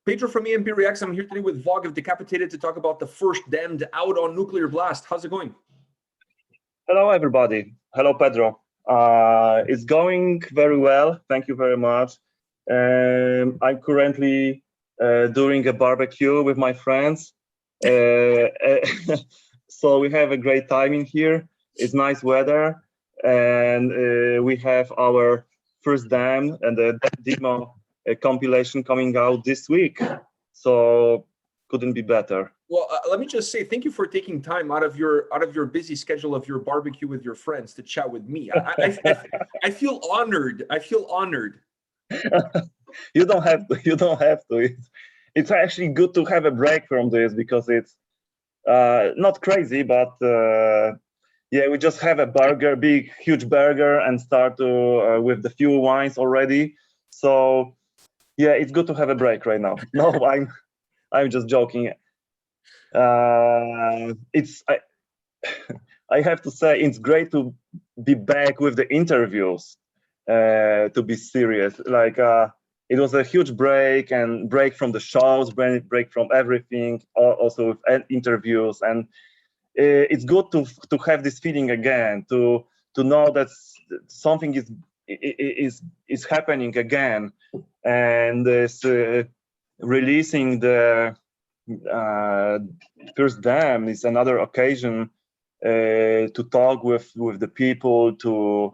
Pedro from A&P-Reacts. I'm here today with Vogg of Decapitated to talk about the first damned out on Nuclear Blast. How's it going? Hello, everybody. Hello, Pedro. It's going very well. Thank you very much. I'm currently doing a barbecue with my friends. So we have a great time in here. It's nice weather. And we have our first dam and the demo compilation coming out this week. So couldn't be better. Well, let me just say thank you for taking time out of your busy schedule of your barbecue with your friends to chat with me. I feel honored. I feel honored. You don't have to. You don't have to. It's actually good to have a break from this because it's not crazy, but yeah, we just have a burger, big, huge burger, and start to with the few wines already. So yeah, it's good to have a break right now. No, I'm just joking. I have to say it's great to be back with the interviews. To be serious, like it was a huge break from the shows, break from everything, also with interviews, and it's good to have this feeling again, to know that something is happening again, and this releasing the first dam is another occasion to talk with the people, to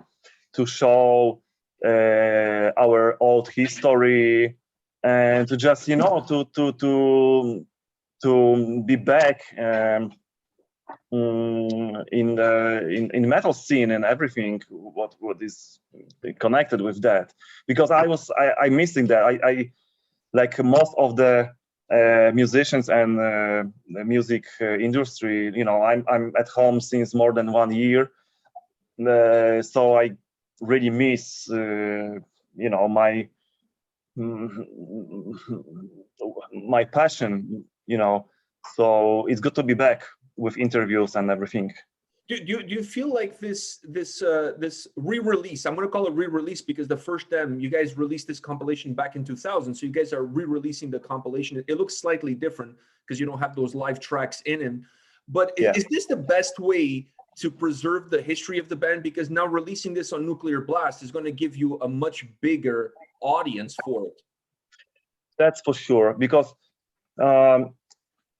show our old history, and to just to be back in metal scene and everything what is connected with that, because I missing that. I like most of the musicians and the music industry, I'm at home since more than 1 year, so I really miss my passion, so it's good to be back with interviews and everything. Do you feel like this re-release, I'm going to call it re-release because the first dam, you guys released this compilation back in 2000, so you guys are re-releasing the compilation. It looks slightly different because you don't have those live tracks in it, but yeah, is this the best way to preserve the history of the band? Because now releasing this on Nuclear Blast is going to give you a much bigger audience for it. That's for sure, because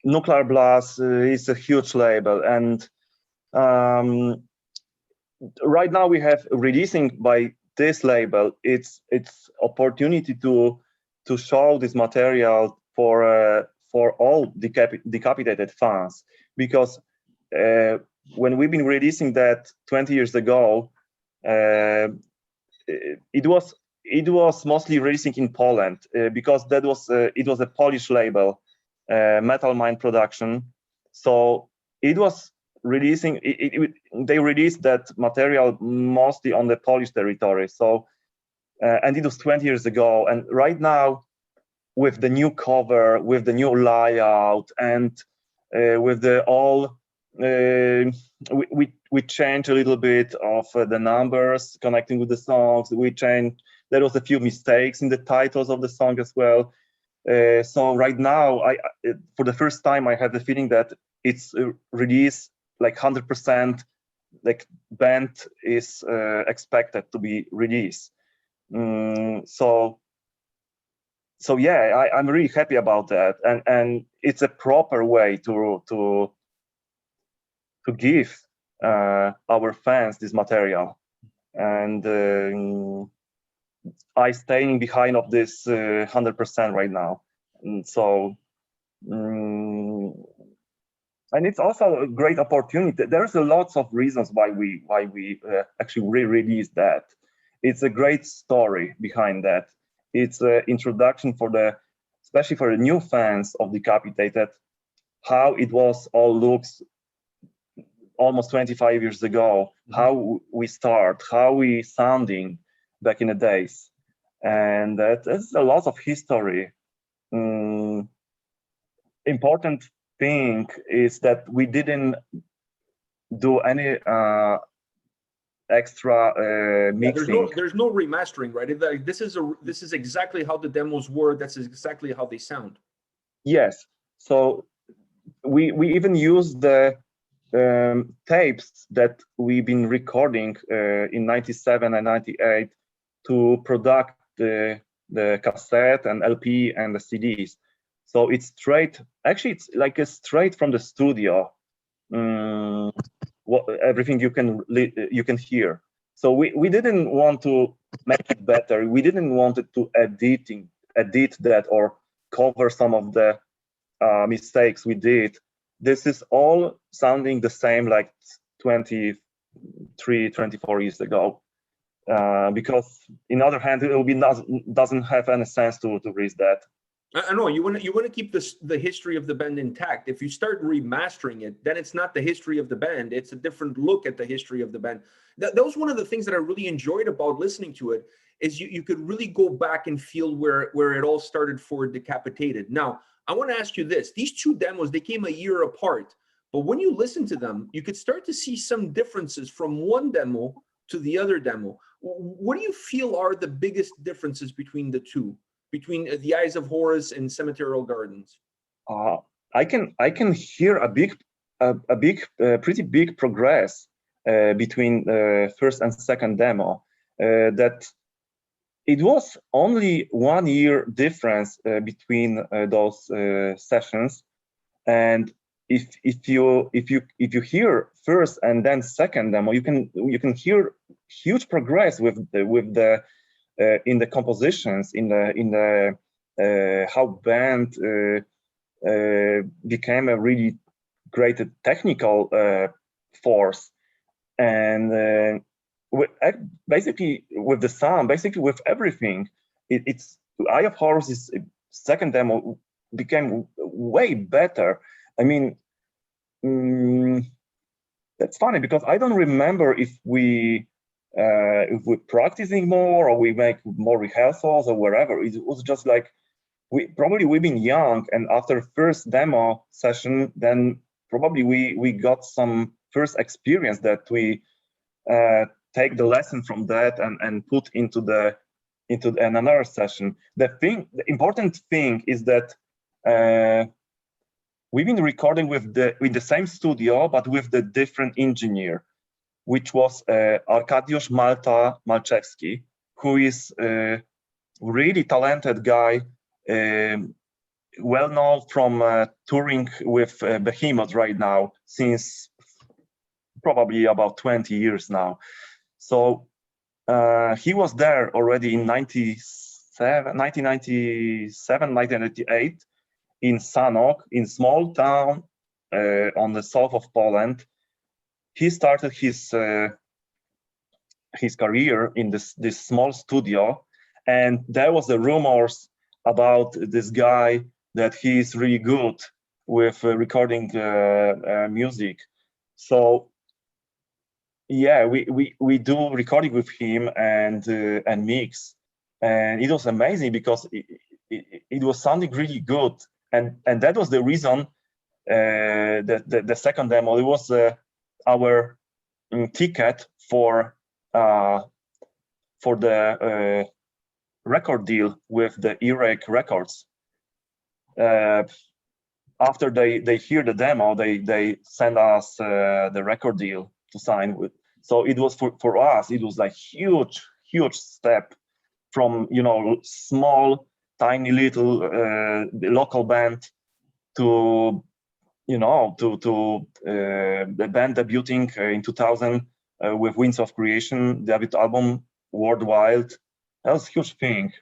Nuclear Blast is a huge label, and right now we have releasing by this label. It's opportunity to show this material for all Decapitated fans, because when we've been releasing that 20 years ago, it was mostly releasing in Poland, because that was it was a Polish label, Metal Mind Production. So it was releasing. They released that material mostly on the Polish territory. So and it was 20 years ago. And right now, with the new cover, with the new layout, and with the all. We changed a little bit of the numbers connecting with the songs. We changed. There was a few mistakes in the titles of the song as well. So right now, for the first time, I have the feeling that it's released like 100%. Like band is expected to be released. So yeah, I'm really happy about that, and it's a proper way to give our fans this material, and I staying behind of this 100% right now. And so and it's also a great opportunity. There's a lots of reasons why we actually re-release that. It's a great story behind that. It's an introduction especially for the new fans of Decapitated, how it was all looks almost 25 years ago, how we start, how we sounding back in the days. And that's a lot of history. Important thing is that we didn't do any extra Yeah, mixing. there's no remastering, right? Like, this is exactly how the demos were. That's exactly how they sound. Yes. So we even use the tapes that we've been recording in 97 and 98 to product the cassette and LP and the CDs. So it's straight, actually it's like a straight from the studio, everything you can hear. So we didn't want to make it better. We didn't want it to edit that or cover some of the mistakes we did. This is all sounding the same like 23, 24 years ago. Because in other hand, it will be doesn't have any sense to release that. I know you want to keep the history of the band intact. If you start remastering it, then it's not the history of the band. It's a different look at the history of the band. That was one of the things that I really enjoyed about listening to it, is you could really go back and feel where it all started for Decapitated. Now, I want to ask you this. These two demos, they came a year apart, but when you listen to them, you could start to see some differences from one demo to the other demo. What do you feel are the biggest differences between the two? Between The Eyes of Horus and Cemetery Gardens? I can hear pretty big progress between first and second demo. That it was only 1 year difference between those sessions, and if you hear first and then second demo, you can hear huge progress with the in the compositions, in the how band became a really great technical force, and basically with the sound, basically with everything. It's Eye of Horus is second demo became way better. I mean, that's funny because I don't remember if we're practicing more or we make more rehearsals or wherever. It was just like we've been young, and after first demo session, then probably we got some first experience that we take the lesson from that and put into another session. The important thing is that we've been recording with the same studio but with the different engineer, which was Arkadiusz Malczewski, who is a really talented guy, well known from touring with Behemoth right now since probably about 20 years now. So he was there already in 1997, 1998 in Sanok, in small town on the south of Poland. He started his career in this small studio, and there was the rumors about this guy that he is really good with recording music. So yeah, we do recording with him and mix, and it was amazing because it was sounding really good, and that was the reason the second demo, it was our ticket for the record deal with the A&P-Reacts Records. After they hear the demo, they send us the record deal to sign with. So it was for us, it was like huge step from, you know, small, tiny little local band to, you know, to the band debuting in 2000 with Winds of Creation, debut album worldwide. That was a huge thing.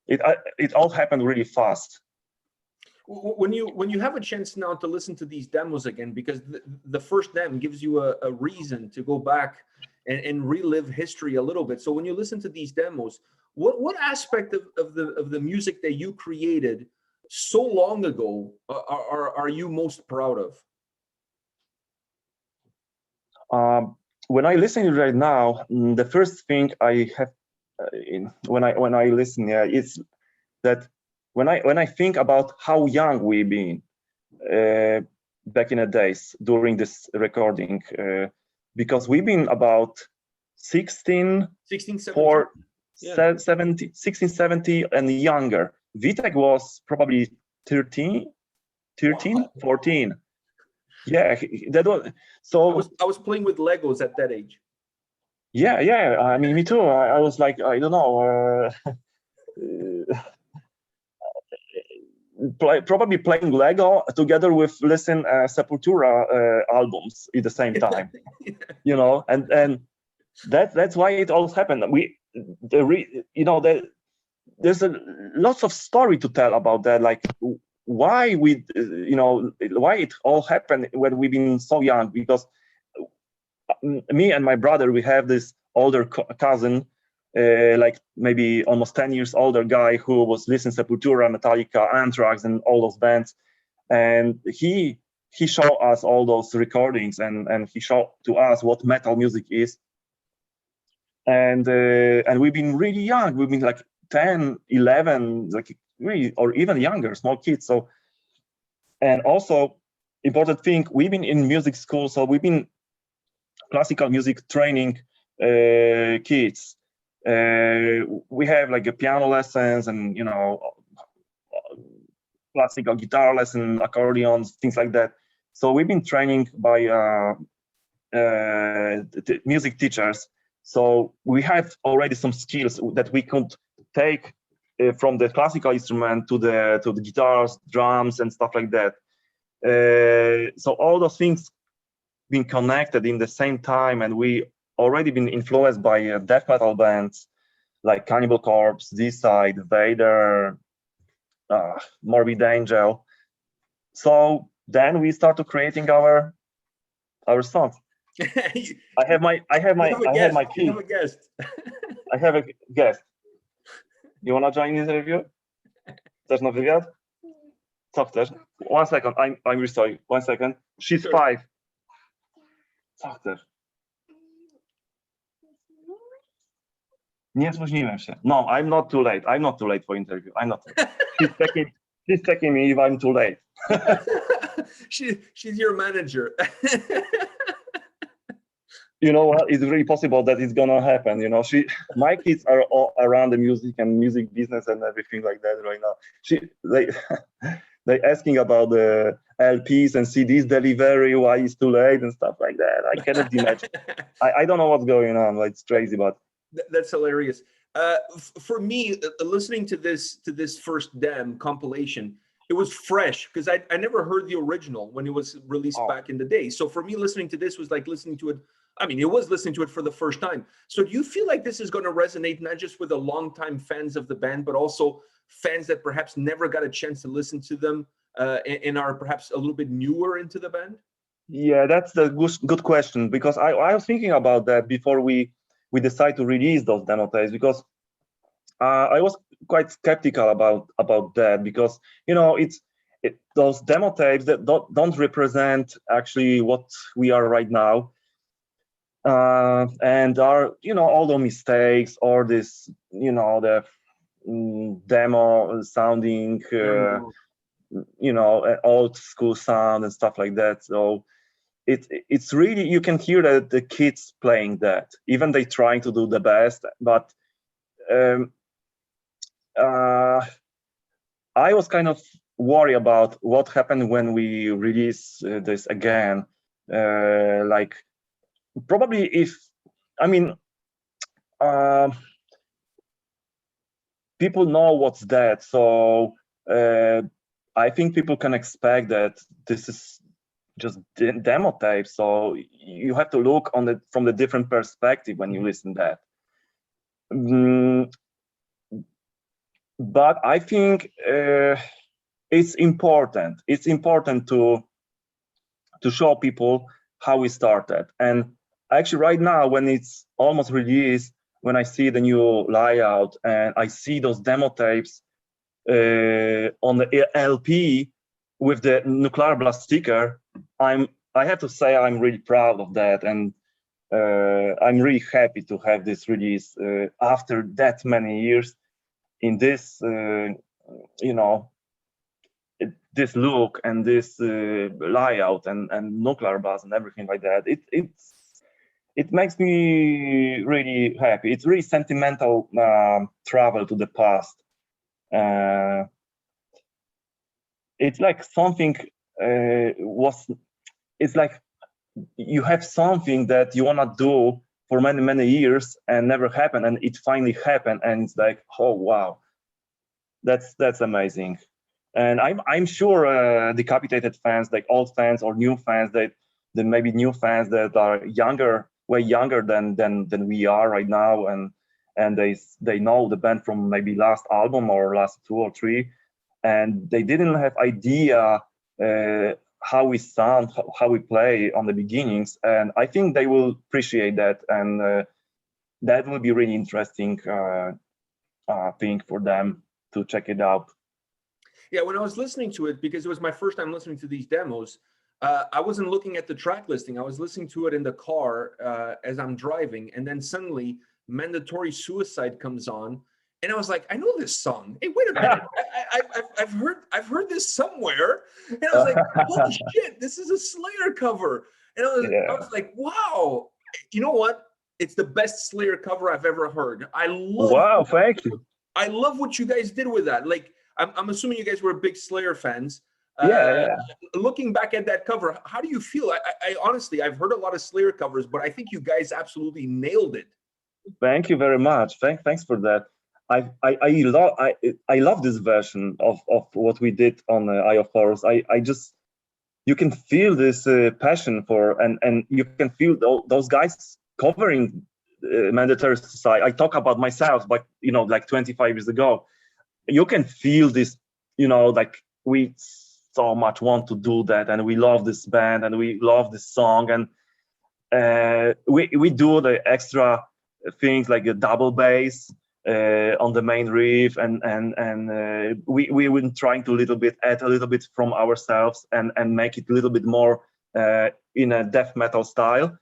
It all happened really fast. When you have a chance now to listen to these demos again, because the first demo gives you a reason to go back and relive history a little bit. So when you listen to these demos, what aspect of the music that you created so long ago are you most proud of? When I listen right now, the first thing I have when I listen, it's that when I think about how young we've been back in the days during this recording, because we've been about 16, 16, 17. for Yeah. 70, 16, 70 and younger. Vitek was probably 13, Wow. 14. Yeah, that was so. I was playing with Legos at that age. Yeah, I mean, me too. I was like, I don't know, probably playing Lego together with listen Sepultura albums at the same time. You know, and that's why it all happened. There's lots of story to tell about that, like why why it all happened when we've been so young. Because me and my brother, we have this older cousin, like maybe almost 10 years older guy, who was listening to Sepultura, Metallica, Anthrax, and all those bands, and he showed us all those recordings, and he showed to us what metal music is. And we've been really young. We've been like 10, 11, like really, or even younger, small kids. So, and also important thing, we've been in music school, so we've been classical music training kids. We have like a piano lessons, and classical guitar lesson, accordions, things like that. So we've been training by music teachers. So we have already some skills that we could take from the classical instrument to the guitars, drums, and stuff like that. So all those things been connected in the same time, and we already been influenced by death metal bands like Cannibal Corpse, D-Side, Vader, Morbid Angel. So then we started creating our songs. I have my key. You have a guest. I have a guest. You wanna join this interview? Chcesz na wywiad? Co chcesz? 1 second, I'm really sorry. 1 second. She's Sure. 5. Co chcesz? Nie spóźniłem się. No, I'm not too late. I'm not too late for interview. I'm not. She's checking me if I'm too late. She's your manager. You know what? It's really possible that it's gonna happen. You know, my kids are all around the music and music business and everything like that right now. They asking about the LPs and CDs delivery, why it's too late and stuff like that. I cannot imagine. I don't know what's going on. Like, it's crazy, but that's hilarious. For me, listening to this first Dem compilation, it was fresh because I never heard the original when it was released back in the day. So for me, listening to this was like listening to it. I mean, it was listening to it for the first time. So do you feel like this is going to resonate not just with the longtime fans of the band, but also fans that perhaps never got a chance to listen to them and are perhaps a little bit newer into the band? Yeah, that's the good question, because I was thinking about that before we decided to release those demo tapes, because I was quite skeptical about that, because those demo tapes that don't represent actually what we are right now. And are all the mistakes, or this the demo sounding old school sound and stuff like that. So it's really, you can hear that the kids playing that, even they trying to do the best. But I was kind of worried about what happened when we release this again. Like, probably people know what's that, so I think people can expect that this is just demo tape, so you have to look on it from the different perspective when you listen to that. But I think it's important to show people how we started. And actually right now, when it's almost released, when I see the new layout and I see those demo tapes on the LP with the Nuclear Blast sticker, I have to say I'm really proud of that, and I'm really happy to have this release after that many years in this this look and this layout and Nuclear Blast and everything like that. it makes me really happy. It's really sentimental travel to the past. It's like something it's like you have something that you want to do for many years and never happened, and it finally happened, and it's like, oh wow, that's amazing. And I'm sure Decapitated fans, like old fans or new fans, that maybe new fans that are younger, way younger than we are right now, and they know the band from maybe last album or last 2 or 3, and they didn't have idea how we sound, how we play on the beginnings, and I think they will appreciate that, and that will be really interesting thing for them to check it out. Yeah, when I was listening to it, because it was my first time listening to these demos, I wasn't looking at the track listing. I was listening to it in the car as I'm driving, and then suddenly Mandatory Suicide comes on, and I was like, I know this song. Hey, wait a minute, I've heard this somewhere, and I was like, holy shit, this is a Slayer cover, and I was like, wow, you know what? It's the best Slayer cover I've ever heard. I love. Wow, thank you. I love what you guys did with that. Like, I'm assuming you guys were big Slayer fans. Yeah. Looking back at that cover, how do you feel? I honestly, I've heard a lot of Slayer covers, but I think you guys absolutely nailed it. Thank you very much. Thanks for that. I love this version of what we did on Eye of Horus. I just, you can feel this passion for, and you can feel those guys covering Mandatory Suicide. I talk about myself, but like 25 years ago, you can feel this, like we so much want to do that, and we love this band, and we love this song, and we do the extra things like a double bass on the main riff, and we were trying to add a little bit from ourselves and make it a little bit more in a death metal style,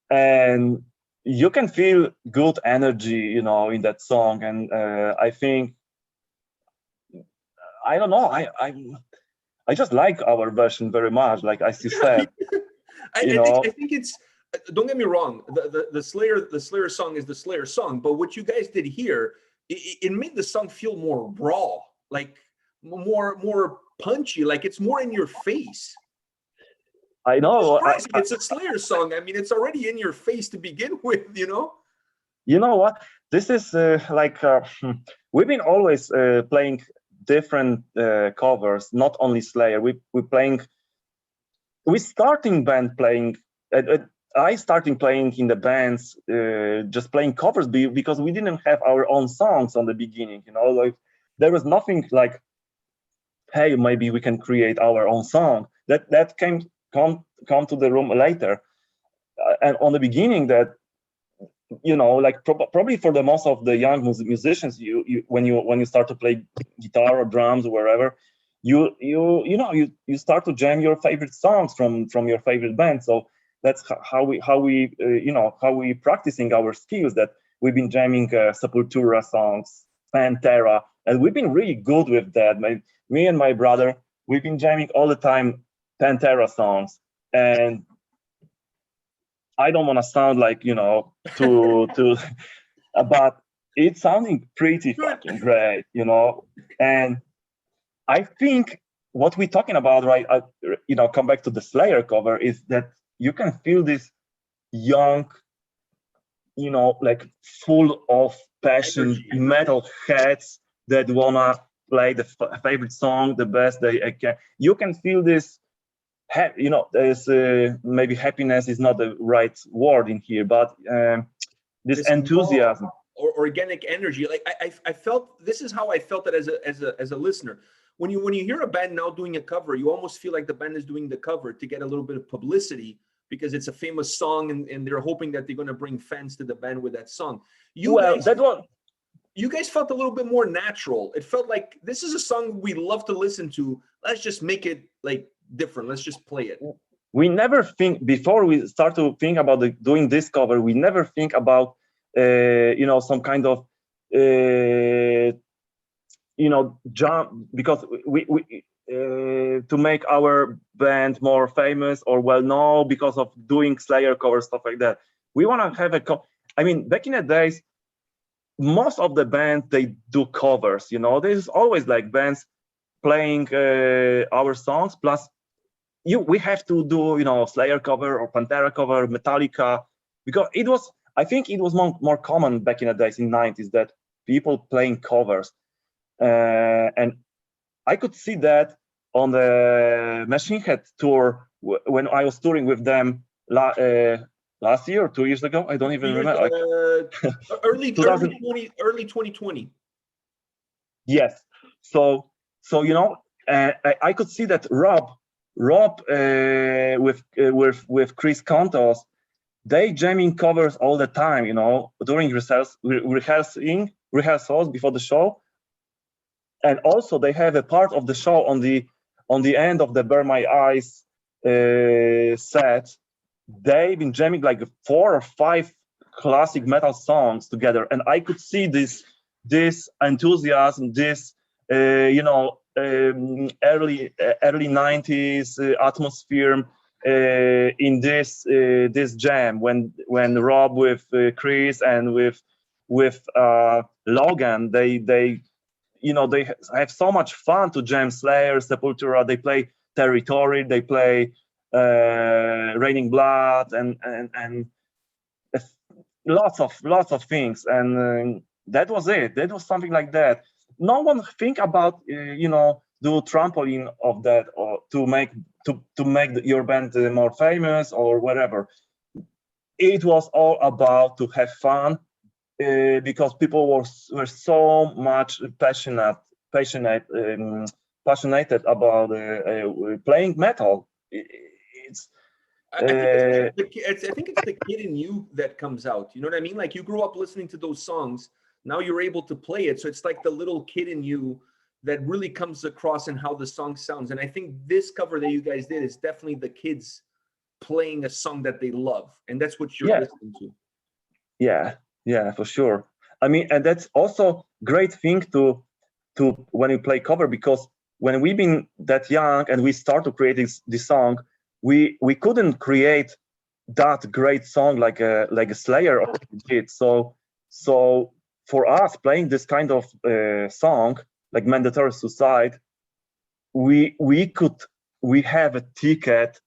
and you can feel good energy, in that song, and I think, I don't know, I just like our version very much, like as you said. I think it's, don't get me wrong, the Slayer song is the Slayer song, but what you guys did here, it made the song feel more raw, like more punchy, like it's more in your face. I know. It's a Slayer song. I mean, it's already in your face to begin with, You know what? This is we've been always playing different covers, not only Slayer. We starting band playing. I started playing in the bands, just playing covers because we didn't have our own songs on the beginning. Like there was nothing like, hey, maybe we can create our own song. That come to the room later, and on the beginning, that like probably for the most of the young musicians, when you start to play guitar or drums or wherever, you start to jam your favorite songs from your favorite band. So that's how we practicing our skills. That we've been jamming Sepultura songs, Pantera, and we've been really good with that. Me and my brother, we've been jamming all the time Pantera songs, and I don't want to sound like but it's sounding pretty fucking great, and I think what we're talking about, right, come back to the Slayer cover, is that you can feel this young, like full of passion metal heads that wanna play the favorite song the best they can. You can feel this. There's maybe happiness is not the right word in here, but this enthusiasm or organic energy. Like I felt, this is how I felt it as a listener. When you hear a band now doing a cover, you almost feel like the band is doing the cover to get a little bit of publicity because it's a famous song, and they're hoping that they're going to bring fans to the band with that song. You guys felt a little bit more natural. It felt like this is a song we love to listen to. Let's just make it like different. Let's just play it. We never think, before we start to think about doing this cover, we never think about some kind of jump, because we to make our band more famous or well known because of doing Slayer cover, stuff like that. we want to have I mean, back in the days, most of the bands, they do covers, you know. There's always like bands playing our songs, plus we have to do, you know, Slayer cover or Pantera cover, Metallica, because I think it was more common back in the days in 90s that people playing covers. And I could see that on the Machine Head tour when I was touring with them last year or 2 years ago. I don't even remember. Early 2020. Yes. So you know, I could see that Rob with Chris Contos, they jamming covers all the time, you know, during rehearsals before the show. And also they have a part of the show on the end of the Burn My Eyes set. They've been jamming like 4 or 5 classic metal songs together, and I could see this enthusiasm, this you know, early 90s atmosphere in this jam when Rob with Chris and with Logan, they you know, they have so much fun to jam Slayer, Sepultura. They play Territory, they play Raining Blood, and lots of things. And that was it. That was something like that. No one think about you know, do trampoline of that, or to make your band more famous or whatever. It was all about to have fun. Because people were so much passionate about playing metal. I think it's the kid in you that comes out. You know what I mean? Like, you grew up listening to those songs. Now you're able to play it. So it's like the little kid in you that really comes across in how the song sounds. And I think this cover that you guys did is definitely the kids playing a song that they love. And that's what you're listening to. Yeah, for sure. I mean, and that's also great thing to when you play cover, because when we've been that young and we start to create this song, we couldn't create that great song like a Slayer did. So for us, playing this kind of song like Mandatory Suicide, we have a ticket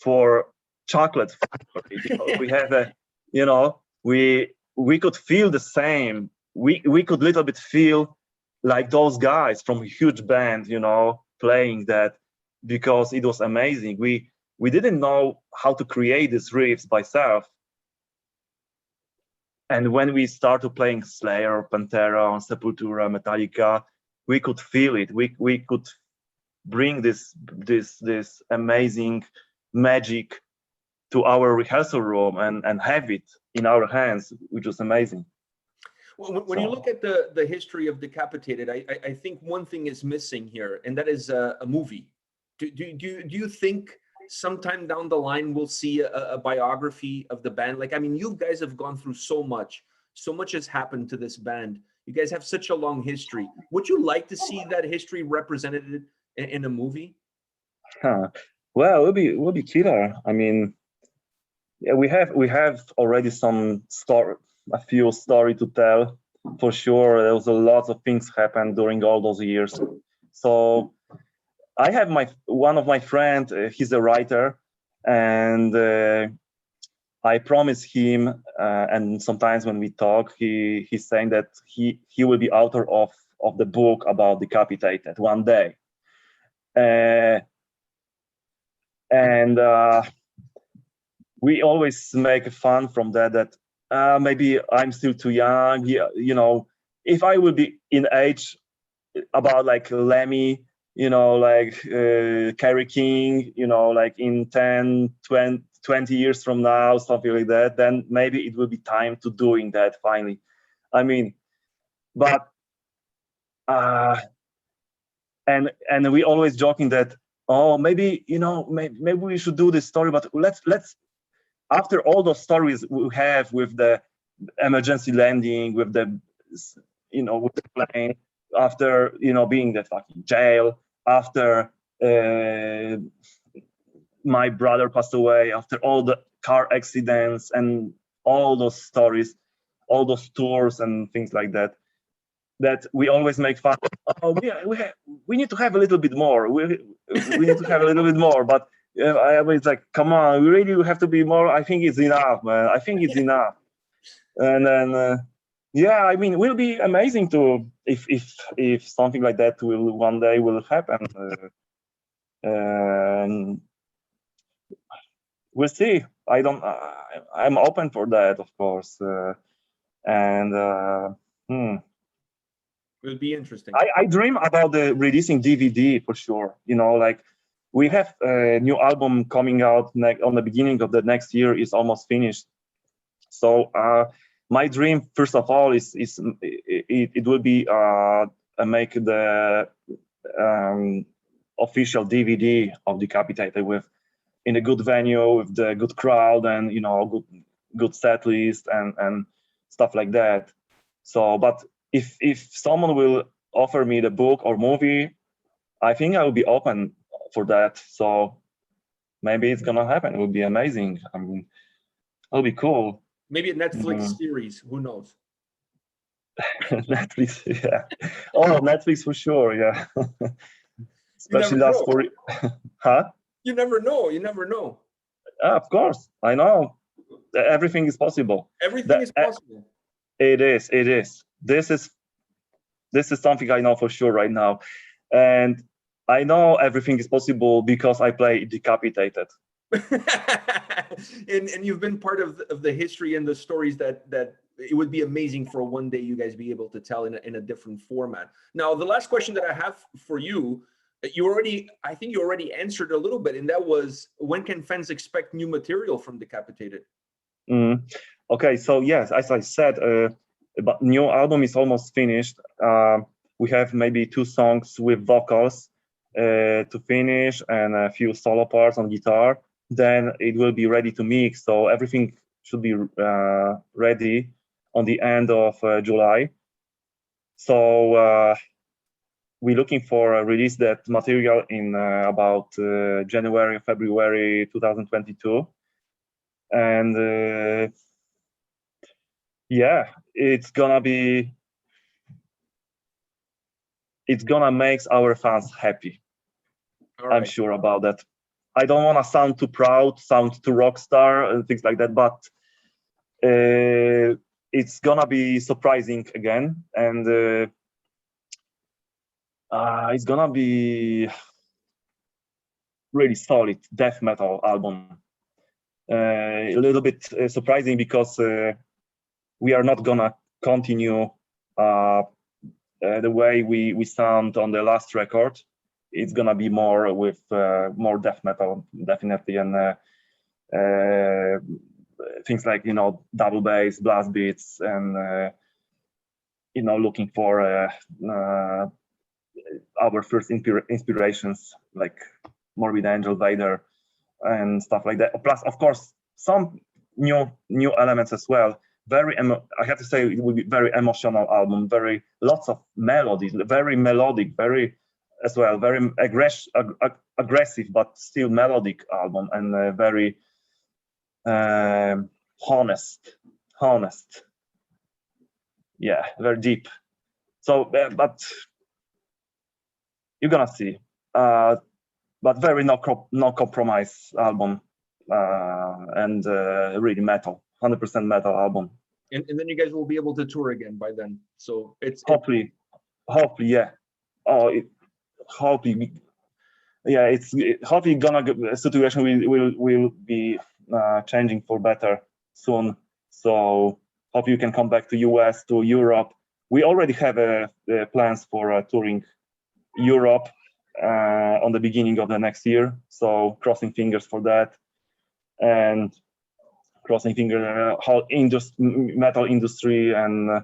for chocolate factory, because we have a, you know, we could feel the same. We could little bit feel like those guys from a huge band, you know, playing that, because it was amazing. We didn't know how to create these riffs by self. And when we started playing Slayer, Pantera, Sepultura, Metallica, we could feel it. We could bring this amazing magic to our rehearsal room and have it in our hands, which was amazing. Well, when you look at the history of Decapitated, I think one thing is missing here, and that is a movie. Do you think sometime down the line we'll see a biography of the band? Like, I mean, you guys have gone through so much has happened to this band. You guys have such a long history. Would you like to see that history represented in a movie? Well, it would be killer. I mean, yeah, we have already a few story to tell, for sure. There was a lot of things happened during all those years. So I have one of my friend, he's a writer, and I promise him, and sometimes when we talk, he's saying that he will be author of the book about Decapitated one day. And we always make fun from that maybe I'm still too young. You know, if I would be in age about like Lemmy, you know, like Kerry King, you know, like in 10, 20 years from now, something like that, then maybe it will be time to doing that finally. I mean, but and we always joking that, oh, maybe, you know, maybe we should do this story, but let's after all those stories we have with the emergency landing, with the, you know, with the plane, after, you know, being the fucking jail, after my brother passed away, after all the car accidents and all those stories, all those tours and things like that, that we always make fun. Oh, we need to have a little bit more. We need to have a little bit more. But I was like, come on, we really have to be more. I think it's enough, man. I think it's enough. And then, yeah, I mean, it will be amazing to if something like that will one day will happen. We'll see. I'm open for that, of course. It'll be interesting. I dream about the releasing DVD for sure. You know, like we have a new album coming out on the beginning of the next year. Is almost finished. So my dream, first of all, is it will be make the official DVD of Decapitated with in a good venue with the good crowd and good set list and stuff like that. So, but if someone will offer me the book or movie, I think I will be open for that. So maybe it's gonna happen. It will be amazing. I mean, it'll be cool. Maybe a Netflix series. Who knows? Netflix, yeah. Oh, Netflix for sure, yeah. Especially last for, huh? You never know. You never know. Of course, I know. Everything is possible. Everything is possible. It is. It is. This is something I know for sure right now, and I know everything is possible because I play Decapitated. and you've been part of the history and the stories that it would be amazing for one day you guys be able to tell in a different format. Now, the last question that I have for you, I think you already answered a little bit, and that was, when can fans expect new material from Decapitated? Okay, so yes, as I said, but new album is almost finished. We have maybe 2 songs with vocals to finish and a few solo parts on guitar. Then it will be ready to mix. So everything should be ready on the end of July. So we're looking for release that material in about January, February 2022. And yeah, it's gonna make our fans happy. Right. I'm sure about that. I don't want to sound too proud, sound too rock star and things like that, but it's gonna be surprising again, and it's gonna be really solid death metal album. A little bit surprising because we are not gonna continue the way we sound on the last record. It's gonna be more with more death metal, definitely, and things like double bass, blast beats, and looking for our first inspirations like Morbid Angel, Vader, and stuff like that. Plus, of course, some new elements as well. I have to say, it will be very emotional album. Lots of melodies, very melodic, very aggressive, but still melodic album, and very honest. Yeah, very deep. So, but you're gonna see. But very no compromise album, and really metal, 100% metal album. And then you guys will be able to tour again by then. So it's hopefully, yeah. Hopefully, yeah. Hopefully the situation will be changing for better soon. So hope you can come back to US, to Europe. We already have plans for touring Europe on the beginning of the next year. So crossing fingers for that, and crossing fingers how metal industry and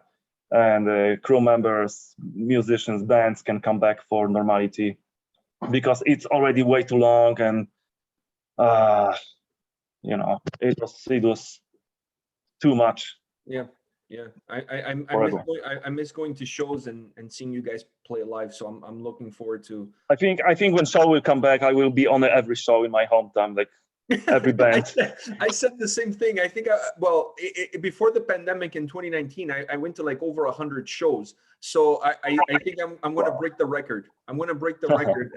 crew members, musicians, bands can come back for normality, because it's already way too long, and it was too much. Yeah. I miss going to shows and seeing you guys play live. So I'm looking forward to. I think when show will come back, I will be on every show in my hometown. Like every band. I said the same thing. I think, before the pandemic in 2019, I went to like over 100 shows. So I think I'm going to break the record. I'm going to break the record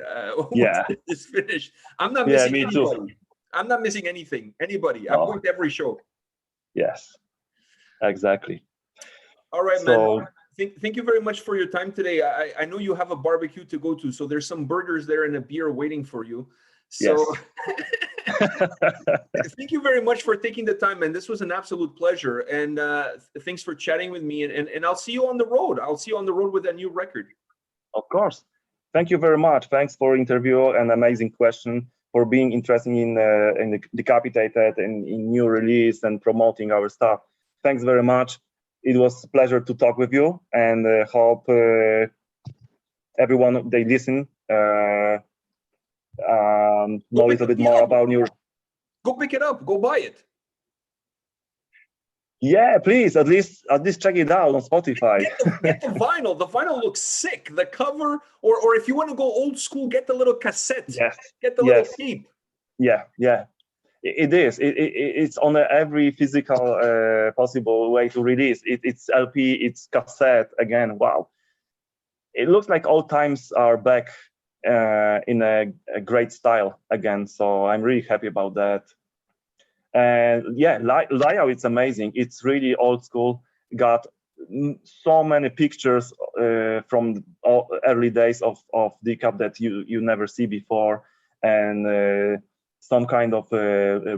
Yeah. once this is finished. I'm not Yeah, missing me too. anybody. I'm not missing anything. Anybody. I'm No. going to every show. Yes, exactly. All right, So, man. Thank you very much for your time today. I know you have a barbecue to go to, so there's some burgers there and a beer waiting for you. So thank you very much for taking the time, man. This was an absolute pleasure. And thanks for chatting with me. And I'll see you on the road. I'll see you on the road with a new record. Of course. Thank you very much. Thanks for interview and amazing question, for being interested in the Decapitated and in new release and promoting our stuff. Thanks very much. It was a pleasure to talk with you, and hope everyone they listen know a little bit more about your. Go pick it up. Go buy it. Yeah, please. At least check it out on Spotify. Get the vinyl. The vinyl looks sick. The cover, or if you want to go old school, get the little cassette. Yes. Get the little tape. Yeah. It is. It's on every physical possible way to release. It's LP. It's cassette. Again, wow. It looks like old times are back in a great style again. So I'm really happy about that. And yeah, layout, it's amazing. It's really old school. Got so many pictures from early days of Decap that you never see before, and some kind of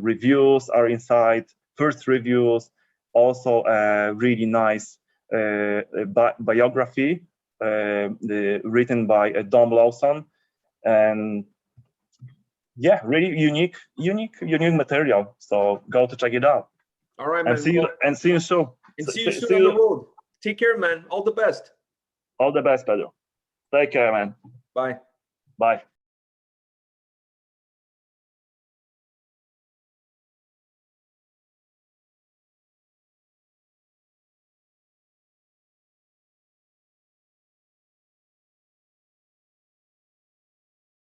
reviews are inside. First reviews, also a really nice biography written by Dom Lawson, and yeah, really unique material. So go to check it out. All right, man. See you soon. And see you soon on the road. Take care, man. All the best. All the best, Pedro. Take care, man. Bye. Bye.